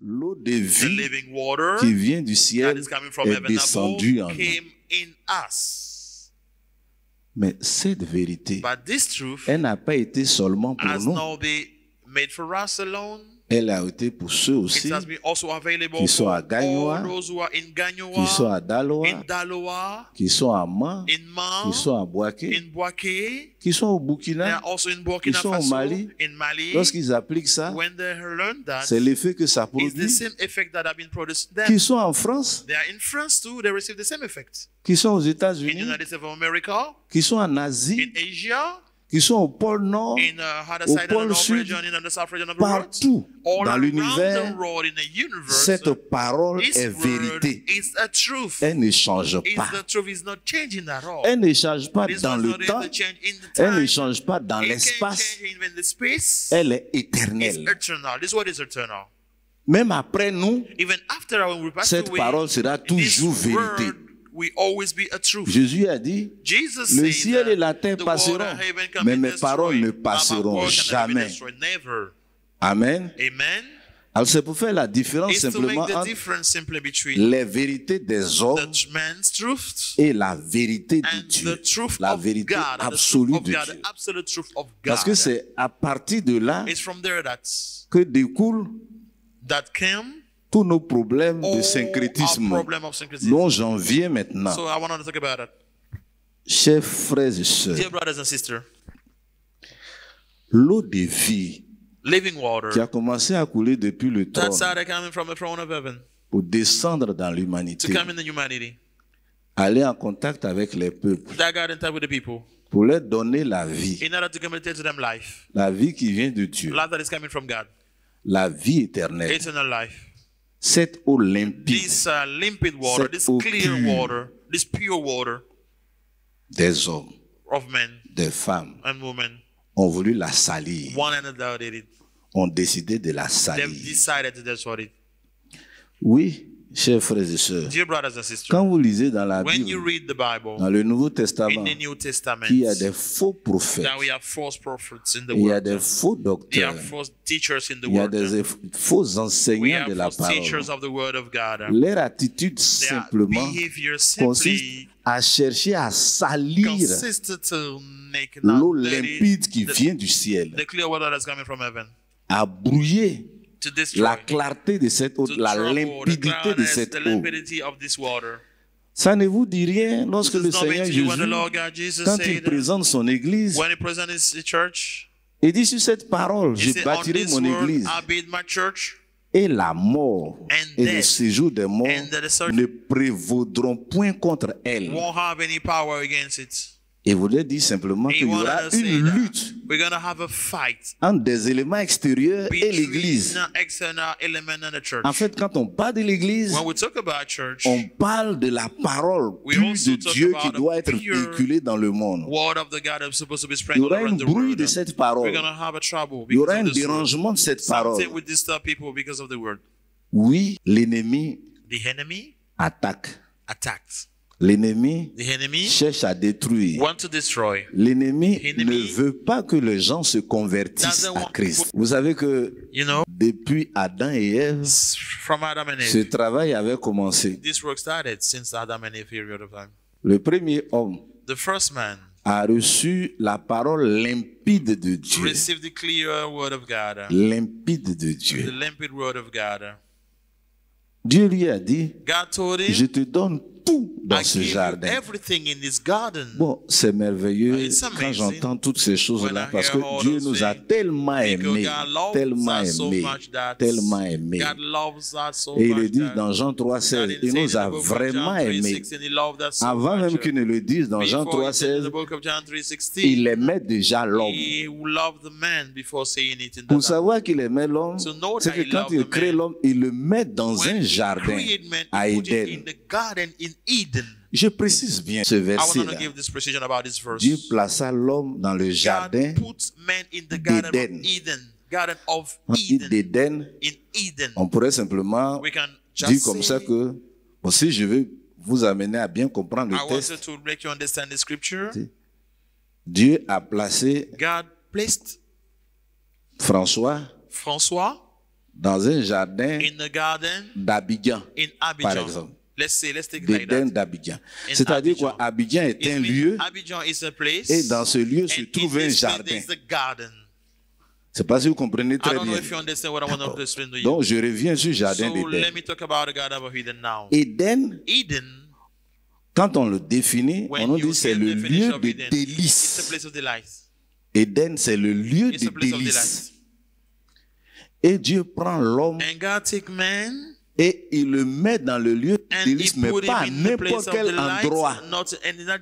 L'eau de The vie living water qui vient du that ciel is coming from est heaven above descendue en nous. came in us. Mais cette vérité, But this truth elle n'a pas été seulement pour has nous. not been made for us alone. Elle a été pour ceux It aussi has been also available qui sont for à Gagnoa, all those who are in qui sont à Gagnoa, Daloa, in Daloa, qui sont à Man, in Man, qui sont à Boaké, in Boaké. qui sont au They Burkina. are also in Burkina Ils sont au Faso, Mali. in Mali. Lorsqu'ils appliquent ça, When they learn that, c'est l'effet que ça it's the produit. same effect that have been produced there. Qui sont en France, They are in France too. They receive the same effect. qui sont aux In the États-Unis, United States of America, qui sont en Asie, in Asia, qui sont au pôle Nord, in other au side of the pôle North Sud, region, in the South region of the world, partout all dans around l'univers, the world, in the universe, cette parole this est word vérité. is a truth. Elle ne change Is pas. the truth is not changing at all. Elle ne change pas This dans was le not temps. able to change in the Elle ne time. change pas dans It can't l'espace. change even the space. Elle est It's éternelle. eternal. This word is eternal. Même après nous, Even after when we pass cette away, parole sera this toujours vérité. word will always be a truth. Jésus a dit, Jesus le said ciel that et la terre the world passeront, and heaven can mais be mes paroles ne destroyed, but my passeront word can never be jamais. destroyed. Never. Amen. Amen. Alors c'est pour faire la différence It's to simplement make the entre difference simply between les vérités des hommes the man's truth et la vérité de and Dieu, the truth la of vérité God, and the truth absolue of de God, Dieu. the absolute truth of Parce que God. c'est à partir de là It's from there que découlent that came tous nos problèmes all de our syncrétisme problem of syncretism. dont j'en viens maintenant. So I want to talk about it. Chers frères et sœurs, Dear brothers and sisters, l'eau de vie living qui water a commencé à couler depuis le that trône started coming from the throne of heaven pour descendre dans to l'humanité, come in the humanity, aller en contact avec les peuples, that got in touch with the people pour leur donner la vie, in order to communicate to them life, la vie qui vient de Dieu, life that is coming from God, la vie éternelle, eternal life. cette eau limpide This limpid water, Cette this eau clear pure. water, this pure water des hommes, of men des femmes, and women, ont voulu la salir, one another did it. ont décidé de la They've salir. decided to destroy it. Oui, chers frères et sœurs, Dear brothers and sisters, quand vous lisez dans la when you Bible, read the Bible, dans le Nouveau in Testament, the New Testament, qu'il y a des faux prophètes, that we have false prophets in the il y a world. des faux There docteurs, are false teachers in the il y a world. des faux We enseignants de have la false teachers parole. of the word of God. Leur attitude Their simplement behavior consiste simply à chercher à salir consisted to make l'eau not limpide qui vient du ciel, the clear water that's coming from heaven, à brouiller to destroy, la clarté de cette eau, to la trouble the limpidité de cloudness, cette the eau. limpidity of this water. Ça ne vous dit rien lorsque This le is not Seigneur meant to you when the Jésus, Lord God Jesus quand il said, présente son église, when he presents his church, il dit sur cette parole, he je said, on bâtirai this mon word église. I build my church, Et la mort And et le death séjour des morts and the resurrection ne prévaudront point contre elle. won't have any power against it. Et voulait dire simplement He qu'il y wanted aura to say une that lutte we're going to have a fight entre des éléments extérieurs et between l'église. the external element and the church. En fait, quand on parle de l'église, When we talk about church, on parle de la parole We pure also de talk Dieu about qui the doit être pure véhiculée dans le monde. word of the God is supposed to be Il y sprinkled aura un around the bruit world. de cette We're parole. going to have a trouble Il y aura because un of this word. dérangement de cette parole. Something will disturb people because of the word. Oui, l'ennemi The enemy attaque. attacked. L'ennemi The enemy cherche à détruire. want to destroy. L'ennemi Enemy ne veut pas que les gens se convertissent doesn't à want Christ. people- Vous savez que You know, depuis Adam et Ève, from Adam and ce Eve, travail avait commencé. this work started since Adam and Eve period of time. Le premier homme The first man a reçu la parole limpide de Dieu. received the clear word of God, Limpide de the Dieu. limpid word of God. Dieu lui a dit, God told je him, te donne tout dans I ce give you jardin. everything in this garden. Bon, c'est merveilleux It's amazing quand j'entends toutes ces choses-là when I parce hear que all Dieu those nous a things. tellement Because aimés, God loves tellement us so aimés, much that tellement aimés. God loves us so Et il much le dit that dans Jean God 3,16, didn't il say nous in a the book of vraiment John aimés. 3:16, he loved us so Avant même much. qu'il ne le dise dans Jean Before he said in 3,16, the book of John 3:16, il aimait déjà l'homme. he loved the man before saying it in the Pour savoir qu'il aimait l'homme, To know c'est that que he quand loved il the crée man, l'homme, il le met dans when un he jardin created man, à he put it Éden. in the garden in Eden. Je précise bien ce I want to verset-là. give this precision about this verse. Dieu plaça l'homme dans le jardin God puts man in the garden d'Éden. of Eden. Garden of d'Éden. Eden. In Eden. On pourrait simplement We can dire just comme say, ça que, bon, si je veux vous amener à bien comprendre I le wanted texte, to make you understand the scripture. Dieu a placé God placed François François dans un jardin in the garden d'Abidjan, in par Abidjan. exemple. Let's take it like D'Éden that. d'Abidjan. In C'est-à-dire Abidjan. quoi? Abidjan est It un means lieu Abidjan is a place, et dans ce lieu se and trouve in un this place jardin. there's the garden. Je ne sais pas si vous comprenez I très don't know bien. if you understand what I want D'accord. to explain to you. Donc je reviens sur le jardin So d'Éden. let me talk about the Garden of Eden now. Éden, Eden, quand on le définit, on when nous you dit c'est see le the definition lieu of de Eden, it's a délices. place of delight. Éden, c'est le lieu It's a de place of délices. delight. Et Dieu prend l'homme And God take man et il le met dans le lieu de and délices, he mais put pas à him in the place n'importe of quel delight, endroit. not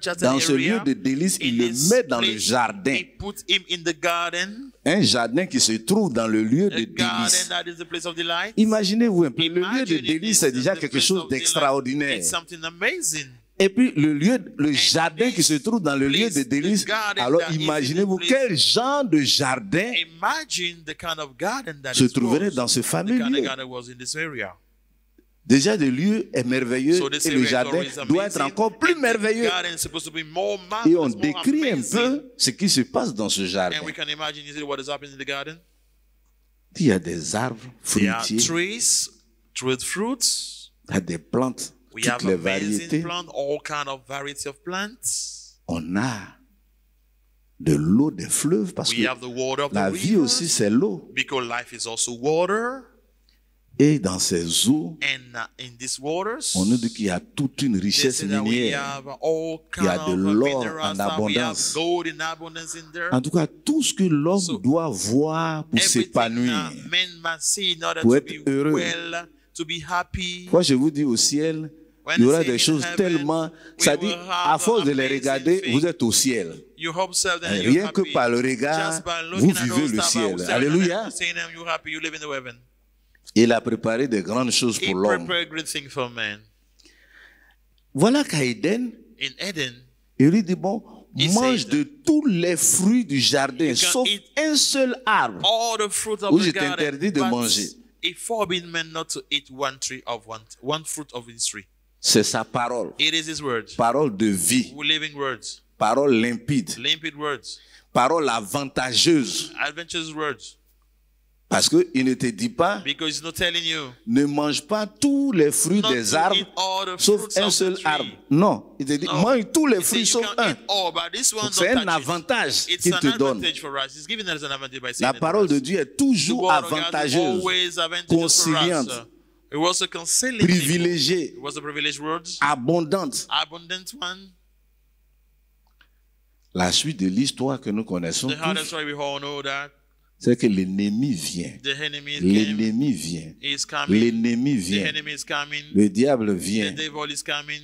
just Dans an ce lieu area. de délices, il In le this met dans le place, jardin. he put him in the garden, Un jardin qui se trouve dans le lieu de a garden délices. that is the place of delight. Imaginez-vous un peu, le lieu de Imagine it délices, is c'est déjà the quelque place chose of delight. d'extraordinaire. It's something amazing. Et puis le jardin qui se trouve dans le lieu de place, délices, the garden alors that is in imaginez-vous the place- quel genre de jardin Imagine the kind of garden that se it trouverait was. dans ce The fameux kind of lieu. garden was in this area. Déjà, le lieu est merveilleux So this et le area is jardin always doit être amazing, encore plus and the merveilleux. garden is supposed to be more Et marvelous, on more décrit un amazing. peu ce qui se passe dans ce jardin. And we can imagine easily what is happening in the garden. Il y a des arbres There are fruitiers, trees with fruits. il y a des plantes, We toutes have les amazing variétés. plants, all kind of variety of plants. On a de l'eau des fleuves parce We que have the water of la the vie aussi rivers, c'est l'eau. because life is also water. Et dans ces eaux, And in these waters, on nous dit qu'il y a toute une they richesse say that we minière. have all Il y a kind de of l'or minerals, en that we have abondance. gold in abundance in there. En tout cas, tout ce que l'homme So, doit voir pour Everything s'épanouir. that men must see in order Pour to être be heureux. well, to be happy. Moi, je vous dis au ciel, When il y aura they say des in choses heaven, tellement... we Ça dit, will à have force de les amazing regarder, things. vous êtes au ciel. You observe them, you're Rien que happy. par le regard, Just by vous looking at vivez those le stuff, ciel. observing Alléluia. them, seeing them, you're happy, you live in the heaven. Il a préparé de grandes choses He pour l'homme. prepared great things for man. Voilà qu'à Éden, In Eden, il lui dit, bon, He mange said, de tous les fruits du jardin, you can sauf eat un seul arbre. all the fruit of Oui, the je garden, t'interdis de but manger. it forbid man not to eat one fruit of his tree. C'est sa parole. It is his words, Parole de vie. living words, Parole limpide. limpid words, Parole avantageuse. adventurous words. Parce qu'il ne te dit pas, Because he's not telling you ne mange pas tous les fruits not des to arbres, eat all the sauf fruits un of seul the tree. arbre. Non, il te dit, No. mange tous les He said fruits you sauf can un. eat all, but this one Donc c'est don't un touch it. avantage It's qu'il an te donne. advantage for us. He's giving us an advantage by saying La it to parole de us. Dieu est The toujours word of God is avantageuse, always advantageous for us. conciliante, It was a conciliant. privilégiée, It was a privileged word. abondante. Abundant one. La suite de l'histoire que nous connaissons The hardest tous, story we all know that c'est que l'ennemi vient. the enemy is L'ennemi vient. coming. L'ennemi The vient. enemy is coming. Le diable The vient. devil is coming.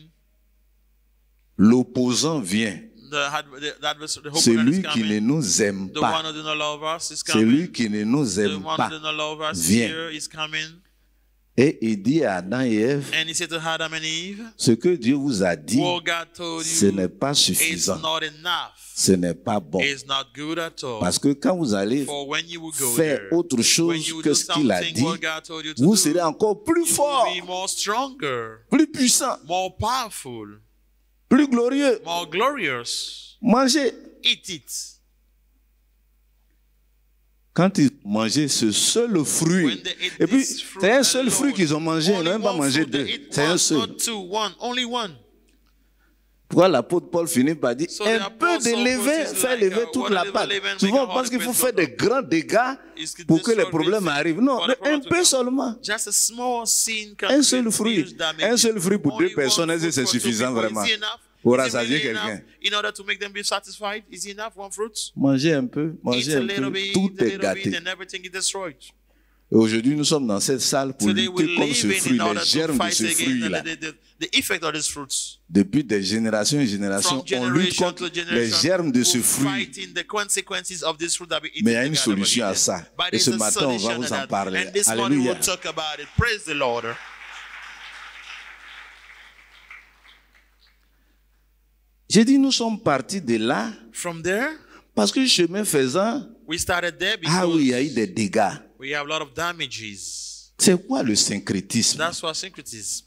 L'opposant vient. The adversary, the opponent is Celui qui ne coming. nous aime The pas. one who do not love us is coming. Celui qui ne nous The aime one pas who do not love us vient. here is coming. Et il dit à Adam et Ève, And he said to Adam and Eve, ce que Dieu vous a dit, what God told ce n'est you pas is suffisant. not enough. Ce n'est pas bon. It's not good at all. Parce que quand vous allez For when you will go faire there, autre when chose you will que do ce qu'il a something dit, what God told you to vous do, serez encore plus you fort, will be more stronger, plus puissant, more powerful, plus glorieux. more glorious. Mangez. Eat it. Quand ils mangeaient ce seul fruit, When they ate et puis this fruit c'est un seul alone, fruit qu'ils ont mangé, ils only n'ont même pas one mangé fruit, deux, they ate c'est un one, seul. not two, one, only one. Pourquoi l'apôtre Paul finit par dire So un the peu apostle de levain Paul fait says, lever like, toute what la a little pâte. leaven Souvent make on a pense qu'il whole faut bit faire des grands dégâts It's pour que les destroy problèmes great arrivent. things Non, for the problem un to peu come. seulement. Just a small sin can Un seul create fruit. huge damage. Un seul fruit pour Only deux personnes, one est-ce que fruit c'est for two suffisant people. vraiment? Is it enough? Pour Is it rassasier really quelqu'un. enough in order to make them be satisfied? Is it enough, one fruit? Mangez un peu, Eat mangez a un little peu, bit, tout a est little gâté. bit, and everything is destroyed. Et aujourd'hui, nous sommes dans cette salle pour Today we lutter contre ce live fruit, in order les to germes de fight ce against fruit-là. the effect of these fruits. Depuis des générations et générations, From on lutte generation contre to les generation, germes de ce we're fruit. fighting the consequences of this fruit that we eat Mais il y a in une the Garden of solution à Eden. ça. But Et there's ce a matin, on va solution vous to en that. parler. And this morning Alléluia. we'll talk about it. Praise the Lord. J'ai dit, nous sommes partis de là From there, parce que chemin faisant, we started there ah oui, il y a eu because des dégâts. we have a lot of damages. C'est quoi le syncrétisme? That's what syncretism.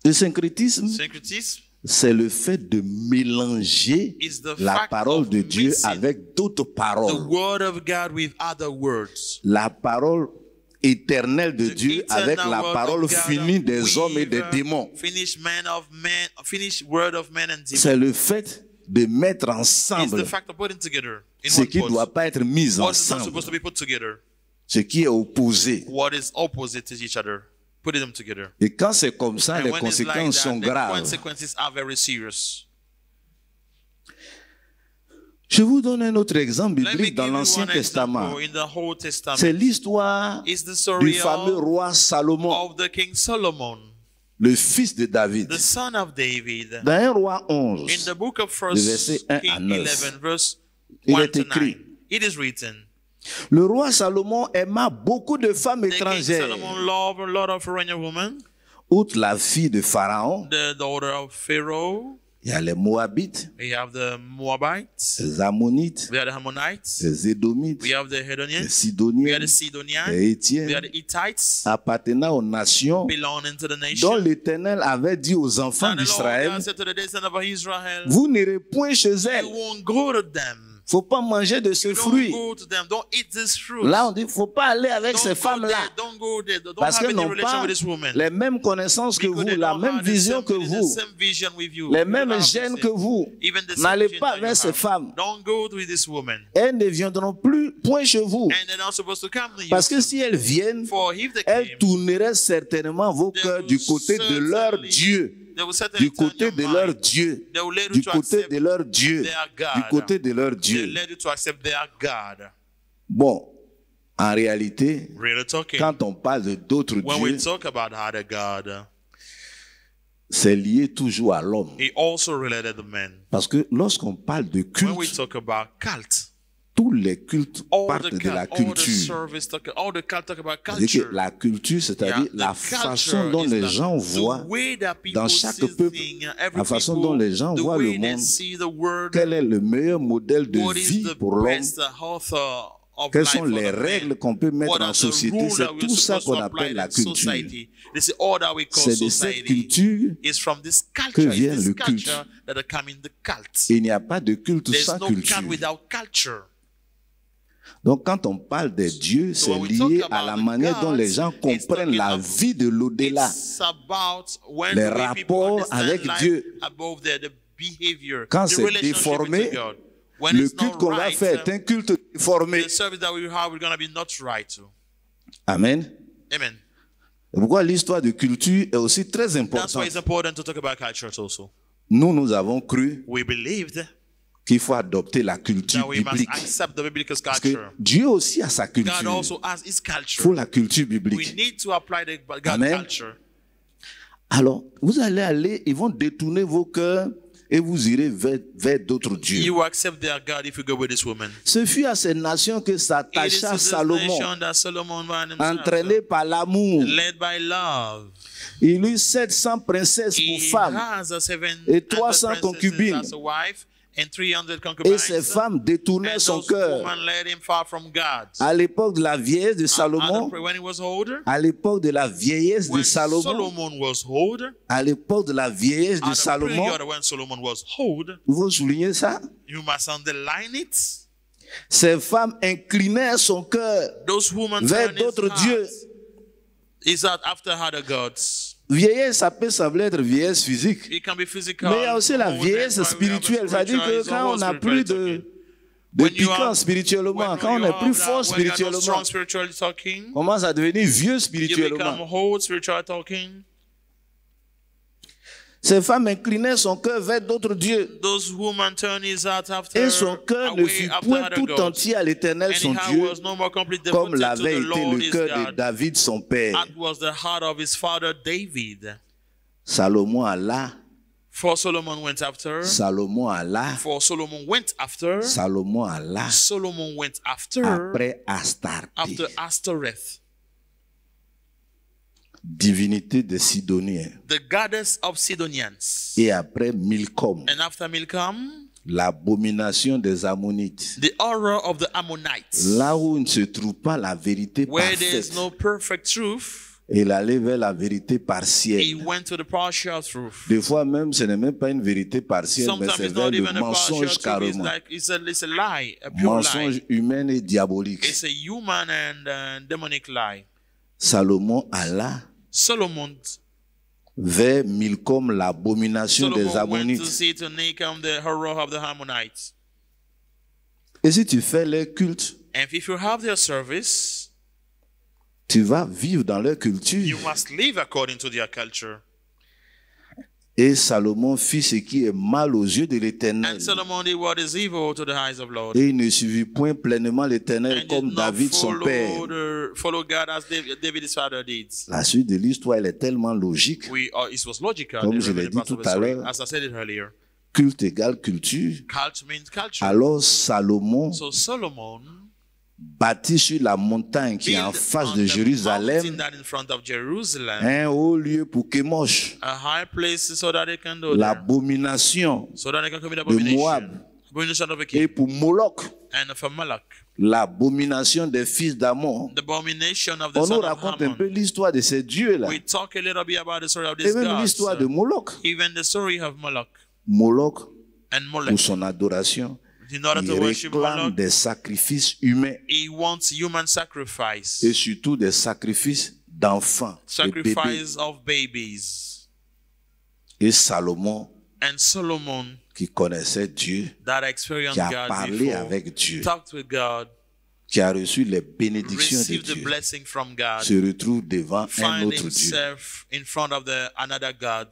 Le syncrétisme, Syncretism c'est le fait de mélanger is the la fact parole of de Dieu mixing avec d'autres the paroles. word of God with other words. La parole éternel de Dieu avec la word parole of God finie des hommes et des with, démons. Finished word of men and demons. C'est le fait de mettre It's ensemble the fact of putting together in ce one qui ne pot. doit pas être mis What is not ensemble, supposed to be put together. ce qui est opposé. What is opposite to each other. Putting them together. Et quand c'est comme ça, And les when it's like conséquences that, sont the graves. consequences are very serious. Je vous donne un autre exemple Let me biblique dans give you l'Ancien one Testament. example in the Whole Testament. C'est l'histoire It's the du story fameux roi Salomon, of the King Solomon, le fils de David. the son of David. Dans 1 roi In 11, the book of le verset 1 King à 9, 11, verse il 1 est to écrit, 9, it is written, le roi Salomon aima beaucoup de femmes the King étrangères, Solomon loved a lot of foreign women, outre la fille de Pharaon. the daughter of Pharaoh. Il y a les Moabites, We have the Moabites, les Ammonites, we have the Ammonites, les Édomites, we have the les Hedonians, we have Sidoniens, the Sidonians, les we have Étiens, the Hittites, appartenant aux nations belonging to the dont nation. l'Éternel avait dit aux enfants And the Lord d'Israël, God said to the descendants of Israel, vous n'irez point chez you elles. won't go to them. Faut pas manger de ce Don't fruit. go to them. Don't eat this fruit. Là, on dit, faut pas aller avec Don't ces go femmes-là. there. Don't go there. Don't Parce have qu'elles any n'ont relation pas with this woman. les mêmes connaissances que Because vous, they la don't même have the vision same- que the vous, same vision with you. les You don't mêmes have the gènes same- que vous. Even the same N'allez gene pas that you vers ces have. femmes. Don't go with this woman. Elles ne viendront plus point chez vous. And they're not supposed to come to you. Parce que si elles viennent, For if they elles came, tourneraient certainement vos they cœurs will du côté de leur certainly- Dieu. they will certainly Du turn côté your de mind. leur Dieu. They will lead you Du to côté accept de leur Dieu. their God. Du côté de leur They Dieu. led you to accept their God. Bon, en réalité, Really talking. quand on parle de d'autres When we dieux, talk about other God, c'est lié toujours à l'homme. he also related to men. Parce que lorsqu'on parle de When we culte, talk about cult, tous les cultes all partent the de la cult, all the culture. service, all the cult talk about C'est-à-dire culture. que la culture, c'est-à-dire Yeah, la the façon culture dont is les the- gens the voient way that people dans see chaque peuple, things, every la façon people, dont les gens the voient way le they monde, see the world, quel est le meilleur modèle de what is vie the pour l'homme, best author of quelles life sont for les the règles man. qu'on peut mettre What en are the société, rules c'est that we're tout ça supposed qu'on to apply appelle la in culture. society? This is all that we call C'est de cette society. culture It's from this que culture, vient it's le this culte. culture that are coming the cult. Il n'y a pas de culte There's sans no culture. cult without culture. Donc quand on parle des dieux, c'est when we lié talk à about la the manière dont gods, les gens it's comprennent talking la about- vie de l'au-delà. It's about when Les the way people rapports understand avec life Dieu. above the behavior, Quand the c'est relationship déformé, with God. When Le it's culte not qu'on va right, faire est un culte déformé. the service that we have is going to be not right. Amen. Amen. C'est pourquoi l'histoire de culture est aussi très That's why importante. it's important to talk about culture also. Nous avons cru We believed qu'il faut adopter la culture that we must biblique. accept the biblical Parce que culture. Dieu aussi a sa God culture. also has his Il culture. faut la culture We biblique. need to apply the God Amen. culture. Alors, vous allez aller, ils vont détourner vos cœurs et vous irez vers d'autres dieux. You will accept their God if you go with this woman. Ce fut à ces nations que It is s'attacha to this Salomon, nation that Solomon found himself, entraîné par l'amour. led by love. Il eut 700 princesses pour He femmes has a 700 et 300 princesses concubines. as a wife and 300 Et concubines. ces femmes détournaient And son those cœur. women led him far from God. À l'époque de la vieillesse de Salomon, When he was older, à l'époque de la vieillesse de when Salomon, Solomon was older, à l'époque de la vieillesse de at the Salomon, period when Solomon was old, il faut souligner ça, you must underline it. ces femmes inclinaient son cœur Those women vers turned his d'autres heart. dieux. Is that after other gods? Vieillesse, ça peut sembler être vieillesse physique. It can be physical. Mais il y a aussi la old, vieillesse and we have a spirituelle. C'est-à-dire spiritual, que it's quand on always n'a plus spiritual de talking. When you piquant are- spirituellement, when quand on you n'est have plus that, fort when you are not spirituellement, strong spiritually talking, on commence à devenir vieux you spirituellement. become old spiritually talking. Ces femmes inclinaient son cœur vers d'autres dieux. Those women turn his heart after, Et son cœur ne away fut after point other tout gods. entier à l'Éternel And son he Dieu, was no more completely comme devoted to l'avait the été Lord le his cœur de God. David son père. That was the heart of his father David. Salomon alla, For Solomon went after. Salomon alla, For Solomon went after. Salomon alla Solomon went after. après Astarté, After Astoreth, divinité des Sidoniens, the goddess of Sidonians. et après Milcom, And after Milcom, l'abomination des Ammonites. the horror of the Ammonites. Là où il ne se trouve pas la vérité Where there is parfaite, no perfect truth, il allait vers la vérité he partielle. went to the partial truth. Des fois même, ce n'est même pas une vérité partielle, mais Sometimes c'est it's vers not le even a partial mensonge truth. It's carrément. like it's a lie, a pure Mensonge lie. humain et diabolique. It's a human and demonic lie. Salomon alla Solomon vers Milcom, l'abomination des went to Ammonites. see to Nacon the horror of the Ammonites. Et si tu fais leur culte, And if you have their service, tu vas vivre dans leur culture. you must live according to their culture. Et Salomon fit ce qui est mal aux yeux de l'Éternel. And Solomon did what is evil to the eyes of Lord. Et il ne suivit point pleinement l'Éternel And comme did not David son père. follow God as David his father did. La suite de l'histoire, elle est tellement logique. It was logical. Comme the je l'ai remaining dit part of tout the à story, l'heure. as I said it earlier. Culte égale culture. Culture means culture. Alors Salomon So Solomon bâtit sur la montagne qui est en built face on de the Jérusalem mountain that in front of Jerusalem, un haut lieu pour Kémosh, a high place so that they can do there, l'abomination so that they can commit de Moab, abomination of a et king, pour Moloch, and for Malak, l'abomination des fils d'Amon. the abomination of the On nous son of raconte un peu Hammon. l'histoire de ces dieux-là, We talk a little bit about the story of et this même God, l'histoire de Moloch. even the story of Moloch Moloch, and pour Molech. son adoration, In order il to worship réclame Moloch, des sacrifices humains he wants human sacrifice, et surtout des sacrifices d'enfants, de bébés. sacrifice of babies. Et Salomon, And Solomon, qui connaissait Dieu, that experienced qui a God parlé before, avec Dieu, talked with God, qui a reçu les bénédictions de received the Dieu, blessing from God, se retrouve devant un find autre Dieu. himself in front of another God.